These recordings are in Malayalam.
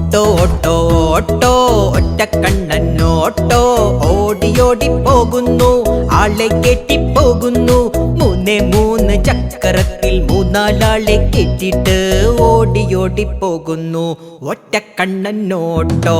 ഓട്ടോ ഓട്ടോ ഓട്ടോ ഒറ്റക്കണ്ണനോട്ടോ ഓടിയോടി പോകുന്നു, ആളെ കെട്ടിപ്പോകുന്നു. മൂന്ന് ചക്രത്തിൽ മൂന്നാലാളെ കെട്ടിട്ട് ഓടിയോടി പോകുന്നു ഒറ്റക്കണ്ണനോട്ടോ.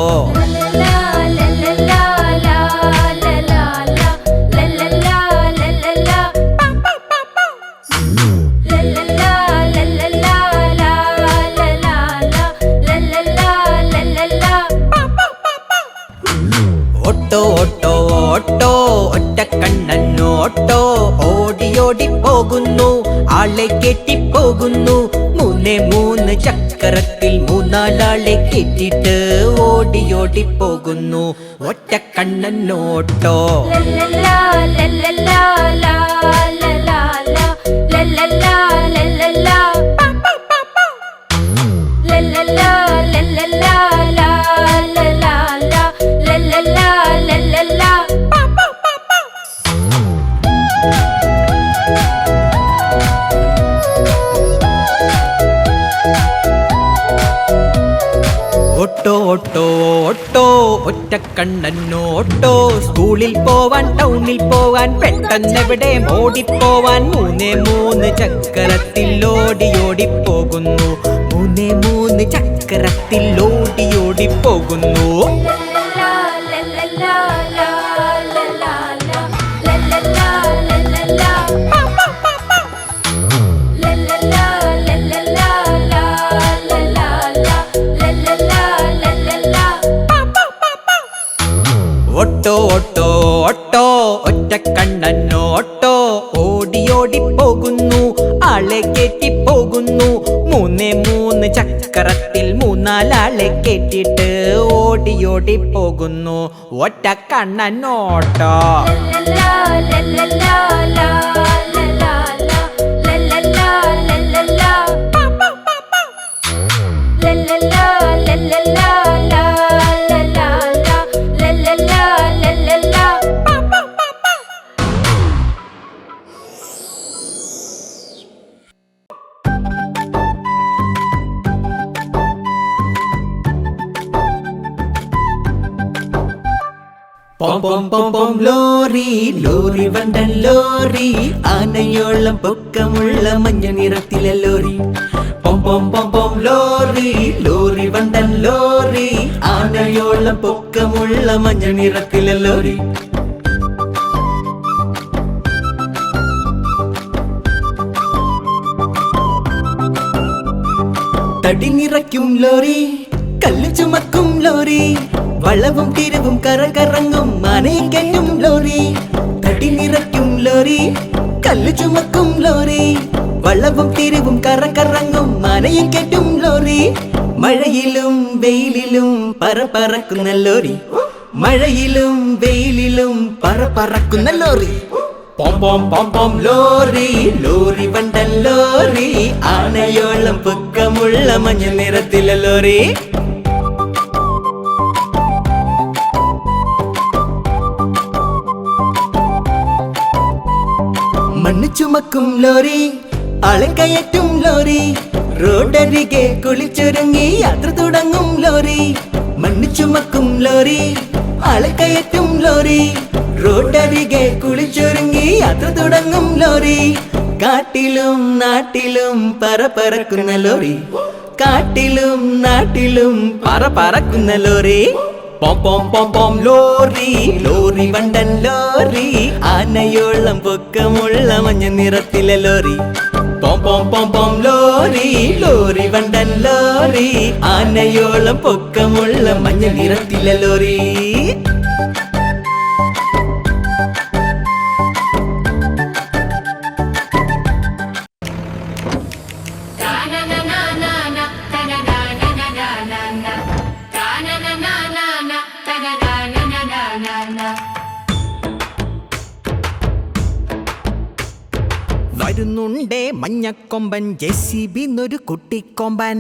ഓട്ടോ ഓട്ടോ ഓട്ടോ ഒറ്റക്കണ്ണനോട്ടോ ഓടിയോടി പോകുന്നു, ആളെ കെട്ടിപ്പോകുന്നു. മൂന്ന് ചക്രത്തിൽ മൂന്നാലാളെ കെട്ടിട്ട് ഓടിയോടി പോകുന്നു ഒറ്റക്കണ്ണനോട്ടോ. ഓട്ടോ ഓട്ടോ ഓട്ടോ ഒറ്റക്കണ്ണനോട്ടോ സ്കൂളിൽ പോവാൻ ടൗണിൽ പോവാൻ പെട്ടെന്നെവിടെ ഓടിപ്പോവാൻ. മൂന്ന് ചക്രത്തിൽ ഓടിയോടി പോകുന്നു, മൂന്ന് ചക്രത്തിൽ ഓടിയോടി പോകുന്നു. ഓട്ടോ ഓട്ടോ ഓട്ടോ ഒറ്റക്കണ്ണനോട്ടോ ഓടിയോടി പോകുന്നു, ആളെ കെട്ടിപ്പോകുന്നു. മൂന്ന് ചക്രത്തിൽ മൂന്നാലാളെ കെട്ടിട്ട് ഓടിയോടി പോകുന്നു ഒറ്റക്കണ്ണനോട്ടോ. പൊം പൊം പൊം പൊം ലോറി ലോറി വണ്ടൻ ലോറി, ആനയോളം പൊക്കമുള്ള മഞ്ഞ നിറത്തിലെ ലോറി. പൊം പൊം പൊം പൊം ലോറി ലോറി വണ്ടൻ ലോറി, ആനയോളം പൊക്കമുള്ള മഞ്ഞ നിറത്തിലെ ലോറി. തടി നിറയ്ക്കും ലോറി, കല്ല് ചുമക്കും ലോറി, വളവും തിരിവും കറകറങ്ങും ആനയും കെട്ടും ലോറി. തടി നിറയ്ക്കും ലോറി, കല്ല് ചുമക്കും ലോറി, വളവും തിരിവും കറകറങ്ങും ആനയും കെട്ടും ലോറി. മഴയിലും വെയിലിലും പറക്കുന്ന ലോറി, മഴയിലും വെയിലിലും പറക്കുന്ന ലോറി. പൊം പൊം പൊം പൊം ലോറി ലോറി വണ്ടൻ ലോറി, ആനയോളം പൊക്കമുള്ള മഞ്ഞ നിറത്തിലെ ലോറി. മണ്ണ് ചുമക്കും ലോറി, ആളെ കയറ്റും ലോറി, റോഡരികെ കുളിച്ചൊരുങ്ങി യാത്ര തുടങ്ങും ലോറി. മണ്ണ് ചുമക്കും ലോറി, ആളെ കയറ്റും ലോറി, റോഡരികെ കുളിച്ചൊരുങ്ങി യാത്ര തുടങ്ങും ലോറി. കാട്ടിലും നാട്ടിലും പറക്കുന്ന ലോറി, കാട്ടിലും നാട്ടിലും പറക്കുന്ന ലോറി. പൊം പൊം പൊം പൊം ലോറി ലോറി വണ്ടൻ ലോറി, ആനയോളം പൊക്കമുള്ള മഞ്ഞ നിറത്തിലെ ലോറി. പൊം പൊം പൊം പൊം ലോറി ലോറി വണ്ടൻ ലോറി, ആനയോളം പൊക്കമുള്ള മഞ്ഞ നിറത്തിലെ ലോറി. വരുന്നുണ്ടേ മഞ്ഞക്കൊമ്പൻ JCB ന്നൊരു കുട്ടിക്കൊമ്പൻ.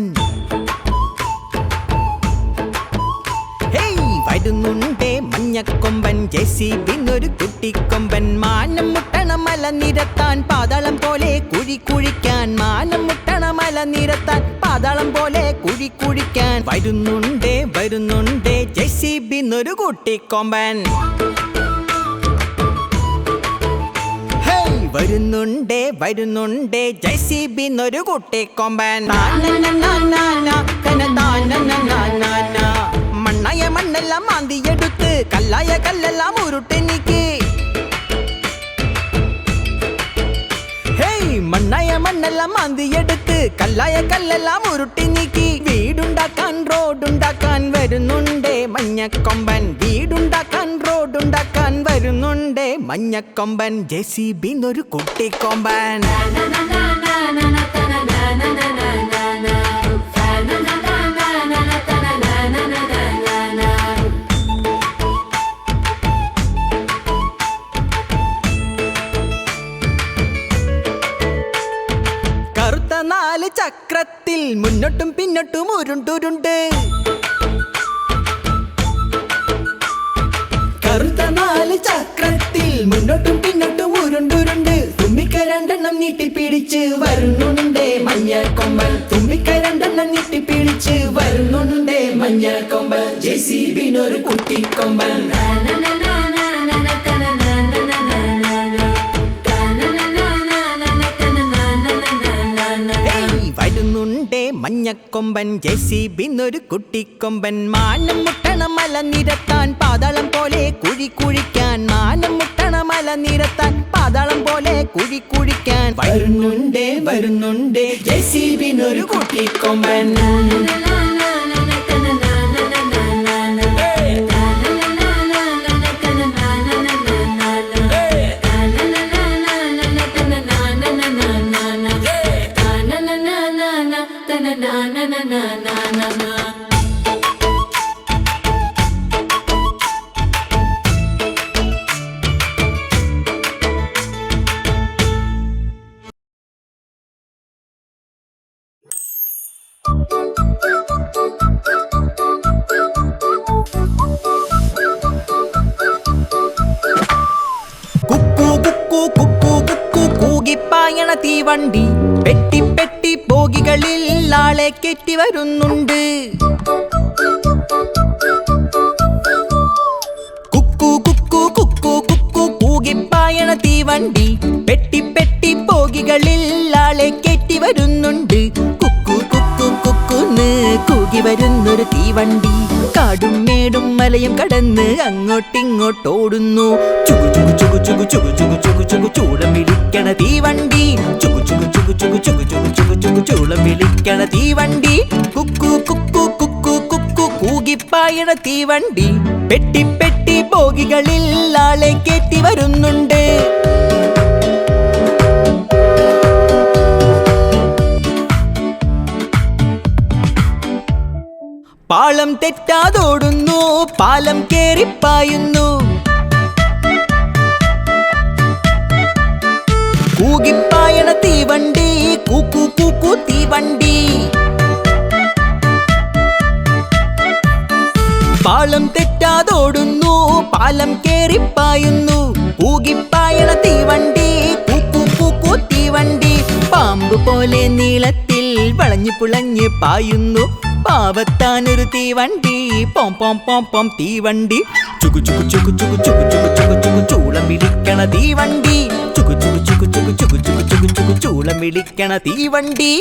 വരുന്നുണ്ടേ മഞ്ഞക്കൊമ്പൻ ജെസിബിന്നൊരു കുട്ടിക്കൊമ്പൻ മാനം മുട്ടണ മല നിരത്താൻ പാതാളം പോലെ കുഴി കുഴിക്കാൻ മാനം മുട്ടണ മല നിരത്താൻ പാതാളം പോലെ കുഴി കുഴിക്കാൻ വരുന്നുണ്ടേ ജെസിബിന്നൊരു കുട്ടിക്കൊമ്പൻ വരുന്നുണ്ടേ ജെസിബിന്നൊരു കുട്ടിക്കൊമ്പൻ മണ്ണായ മണ്ണെല്ലാം മാന്തിയെടുത്ത് കല്ലായ കല്ലെല്ലാം ഉരുട്ടെനിക്ക് മണ്ണായ മണ്ണെല്ലാം മാന്തിയെടുത്ത് കല്ലായ കല്ലെല്ലാം ഉരുട്ടി നീക്കി വീടുണ്ടാക്കാൻ റോഡുണ്ടാക്കാൻ വരുന്നുണ്ടേ മഞ്ഞക്കൊമ്പൻ വീടുണ്ടാക്കാൻ റോഡുണ്ടാക്കാൻ വരുന്നുണ്ടേ മഞ്ഞക്കൊമ്പൻ ജെസിബിന്നൊരു കുട്ടിക്കൊമ്പൻ നാല് ചക്രത്തിൽ മുന്നോട്ടും പിന്നോട്ടും ഉരുണ്ടുരുണ്ട് കറുത്ത നാല് ചക്രത്തിൽ മുന്നോട്ടും പിന്നോട്ടും ഉരുണ്ടുരുണ്ട് തുമ്പിക്ക രണ്ടെണ്ണം നീട്ടിപ്പിടിച്ച് വരുന്നുണ്ടേ മഞ്ഞക്കൊമ്പൻ തുമ്പിക്ക രണ്ടെണ്ണം നീട്ടിപ്പിടിച്ച് വരുന്നുണ്ടേ മഞ്ഞക്കൊമ്പൻ ജെസിബിന്നൊരു കുട്ടിക്കൊമ്പൻ വരുന്നുണ്ടേ മഞ്ഞക്കൊമ്പൻ ജെസിബിന്നൊരു കുട്ടിക്കൊമ്പൻ മാനം മുട്ടണ മല നിരത്താൻ പാതാളം പോലെ കുഴി കുഴിക്കാൻ മാനം മുട്ടണ മല നിരത്താൻ പാതാളം പോലെ കുഴി കുഴിക്കാൻ വരുന്നുണ്ടേ ജെസിബിന്നൊരു കുട്ടിക്കൊമ്പൻ കൂകിപ്പായണ തീവണ്ടി പെട്ടി പെട്ടി ബോഗികളിൽ ആളെ കയറ്റി വരുന്നുണ്ട് കുക്കു കുക്കു കുക്കു കുക്കു കൂകിപ്പായണ തീവണ്ടി പെട്ടി പെട്ടി ബോഗികളിൽ ആളെ കയറ്റി വരുന്നുണ്ട് കുക്കു കുക്കു കുക്കുന്ന് കൂകി വരുന്നൊരു തീവണ്ടി കാടും മേടും മലയും കടന്ന് അങ്ങോട്ടിങ്ങോട്ടോടുന്നു ചുകു ചുകു ചുകു ചുകു ചുകു ചുകു ചുകു ചുകു ചൂളം വിളിക്കണ തീവണ്ടി ചുകു ചുകു ചുകു ചുകു ചുകു ചുകു ചുകു ചുകു ചൂളം വിളിക്കണ തീവണ്ടി കുക്കു കുക്കു കുക്കു കുക്കു കൂകിപ്പായണ തീവണ്ടി പെട്ടി പെട്ടി ബോഗികളിൽ ആളെ കയറ്റി വരുന്നുണ്ട് പാളം തെറ്റാതോടുന്നു പാലം കേറിപ്പായുന്നു കൂകിപ്പായണ തീവണ്ടി കൂക്കു കൂക്കു തീവണ്ടി പാളം തെറ്റാതോടുന്നു പാലം കേറിപ്പായുന്നു കൂകിപ്പായണ തീവണ്ടി കൂക്കു കൂക്കു തീവണ്ടി പാമ്പ് പോലെ നീളത്തിൽ വളഞ്ഞു പുളഞ്ഞ് പായുന്നു പാവത്താനൊരു തീവണ്ടി പോം പോം പോം പോം തീവണ്ടി ചുകു ചുകു ചുകു ചുകു ചുകു ചുകു ചുകു ചുകു ചൂളം വിളിക്കണ തീവണ്ടി ചുകു ചുകു ചുകു ചുകു ചുകു ചുകു ചുകു ചുകു ചൂളം വിളിക്കണ തീവണ്ടി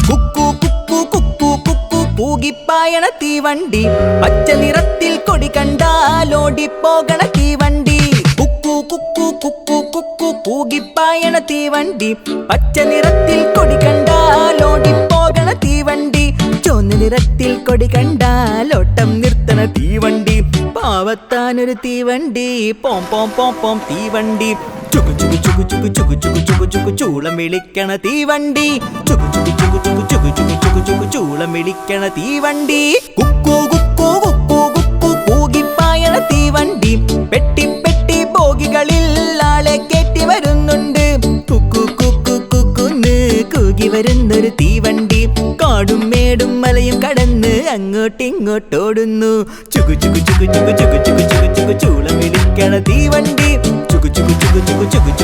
കുക്കു കുക്കു കുക്കു കുക്കു കൂകിപ്പായണ തീവണ്ടി പച്ച നിറത്തിൽ കൊടി കണ്ടാലോടിപ്പോകണ തീവണ്ടി കുക്കു കുക്കു കുക്കു കുക്കു കൂകിപ്പായണ തീവണ്ടി പച്ച നിറത്തിൽ കൊടി കണ്ടാലോടിപ്പോകണ തീവണ്ടി ചുവന്ന നിറത്തിൽ കൊടി കണ്ടാലോട്ടം നിർത്തണ തീവണ്ടി പാവത്താനൊരു തീവണ്ടി പോം പോം പോം പോം തീവണ്ടി ചുകു ചുകു ചുകു ചുകു ചുകു ചുകു ചുകു ചുകു ചൂളം വിളിക്കണ തീവണ്ടി ചുകു ചുകു ചുകു ചുകു ചുകു ചുകു ചുകു ചുകു ചൂളം വിളിക്കണ തീവണ്ടി കുക്കു കുക്കു കുക്കു കുക്കു കൂകിപ്പായണ തീവണ്ടി പെട്ടി പെട്ടി ബോഗികളിൽ ആളെ കയറ്റി വരുന്നുണ്ട് കുക്കു കുക്കു കുക്കു ഒഴുകി വരുന്നൊരു തീവണ്ടി കാടും മേടും മലയും കടന്ന് അങ്ങോട്ടിങ്ങോട്ടോടുന്നു ചുകു ചുകു ചുകു ചുകു ചുകു ചുകു ചുകു ചുകു ചൂളം വിളിക്കണ തീവണ്ടി ചുകു ചുകു ചുകു ചുകു ചുകു